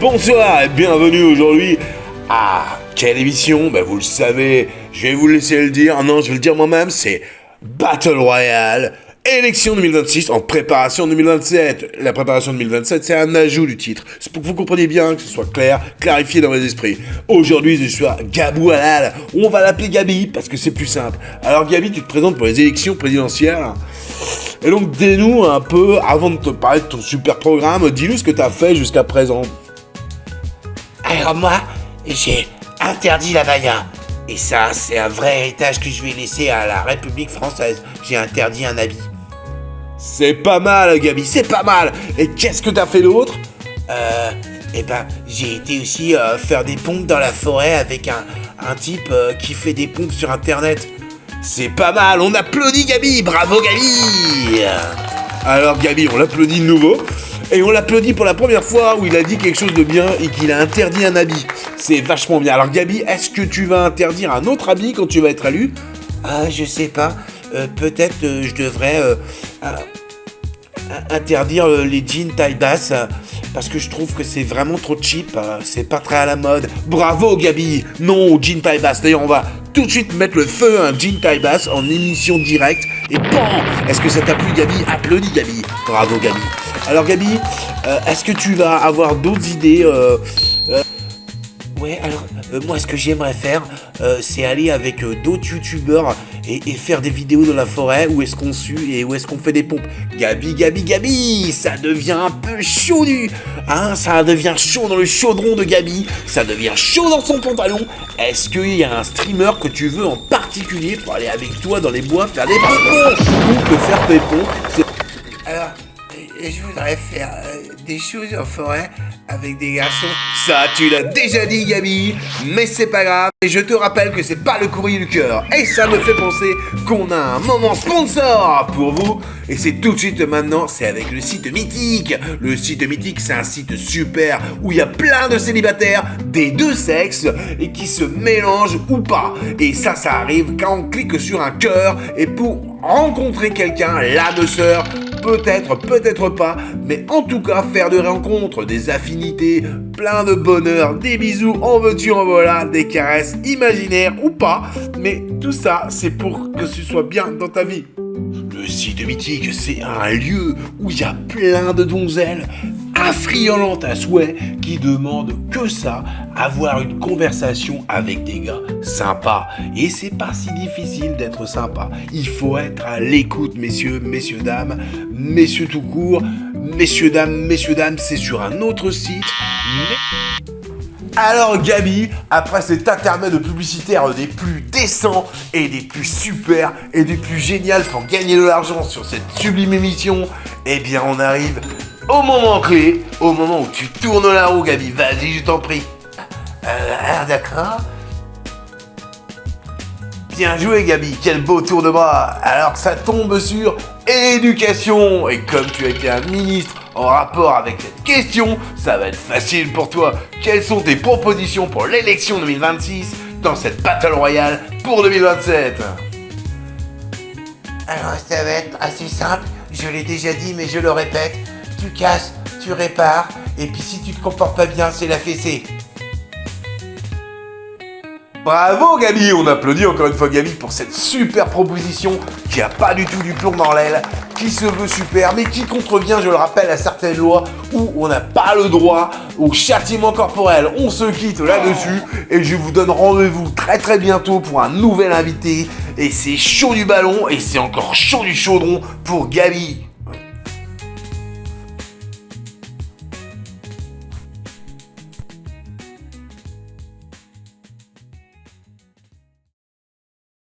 Bonsoir et bienvenue aujourd'hui à quelle émission? Vous le savez, je vais vous laisser le dire. Non, je vais le dire moi-même, c'est Battle Royale, élection 2026 en préparation 2027. La préparation 2027, c'est un ajout du titre. C'est pour que vous compreniez bien, que ce soit clair, clarifié dans les esprits. Aujourd'hui, je suis à Gabou Halal. On va l'appeler Gabi parce que c'est plus simple. Alors Gabi, tu te présentes pour les élections présidentielles. Et donc, dis-nous un peu, avant de te parler de ton super programme, dis-nous ce que tu as fait jusqu'à présent. Alors moi, j'ai interdit la baïa. Et ça, c'est un vrai héritage que je vais laisser à la République française. J'ai interdit un habit. C'est pas mal, Gabi, c'est pas mal. Et qu'est-ce que t'as fait d'autre? J'ai été aussi faire des pompes dans la forêt avec un type qui fait des pompes sur Internet. C'est pas mal, on applaudit Gabi, bravo Gabi. Alors Gabi, on l'applaudit de nouveau. Et on l'applaudit pour la première fois où il a dit quelque chose de bien et qu'il a interdit un habit. C'est vachement bien. Alors Gabi, est-ce que tu vas interdire un autre habit quand tu vas être élu? Je sais pas. Peut-être je devrais interdire les jeans taille basse parce que je trouve que c'est vraiment trop cheap. C'est pas très à la mode. Bravo Gabi. Non au jean taille basse. D'ailleurs, on va tout de suite mettre le feu à un jean taille basse en émission directe. Et BAM! Est-ce que ça t'a plu Gabi? Applaudis Gabi. Bravo Gabi. Alors Gabi, est-ce que tu vas avoir d'autres idées Ouais, alors moi ce que j'aimerais faire, c'est aller avec d'autres youtubeurs et faire des vidéos dans la forêt où est-ce qu'on sue et où est-ce qu'on fait des pompes. Gabi, ça devient un peu chaud ça devient chaud dans le chaudron de Gabi, ça devient chaud dans son pantalon. Est-ce qu'il y a un streamer que tu veux en particulier pour aller avec toi dans les bois faire des pompons ou te faire pépon? Alors, je voudrais faire des choses en forêt avec des garçons. Ça, tu l'as déjà dit, Gabi, mais c'est pas grave. Et je te rappelle que c'est pas le courrier du cœur. Et ça me fait penser qu'on a un moment sponsor pour vous. Et c'est tout de suite maintenant, c'est avec le site Mythique. Le site Mythique, c'est un site super où il y a plein de célibataires des deux sexes et qui se mélangent ou pas. Et ça arrive quand on clique sur un cœur. Et pour rencontrer quelqu'un, l'âme sœur, peut-être pas, mais en tout cas faire des rencontres, des affinités, plein de bonheur, des bisous, en veux-tu, en voilà, des caresses imaginaires ou pas, mais tout ça, c'est pour que tu sois bien dans ta vie. Le site Mythique, c'est un lieu où il y a plein de donzelles affriolantes à souhait qui demandent que ça, avoir une conversation avec des gars sympas. Et c'est pas si difficile d'être sympa. Il faut être à l'écoute, messieurs, dames, messieurs tout court, messieurs, dames, c'est sur un autre site. Alors Gabi, après cet intermède publicitaire des plus décents et des plus super et des plus génial pour gagner de l'argent sur cette sublime émission, eh bien on arrive au moment clé, au moment où tu tournes la roue Gabi, vas-y je t'en prie. Alors d'accord. Bien joué Gabi, quel beau tour de bras. Alors ça tombe sur éducation, et comme tu as été un ministre en rapport avec cette question, ça va être facile pour toi. Quelles sont tes propositions pour l'élection 2026 dans cette Battle Royale pour 2027? Alors ça va être assez simple, je l'ai déjà dit mais je le répète, tu casses, tu répares, et puis si tu te comportes pas bien, c'est la fessée. Bravo Gabi, on applaudit encore une fois Gabi pour cette super proposition qui a pas du tout du plomb dans l'aile, qui se veut super, mais qui contrevient, je le rappelle, à certaines lois où on n'a pas le droit au châtiment corporel. On se quitte là-dessus et je vous donne rendez-vous très très bientôt pour un nouvel invité. Et c'est chaud du ballon et c'est encore chaud du chaudron pour Gabi.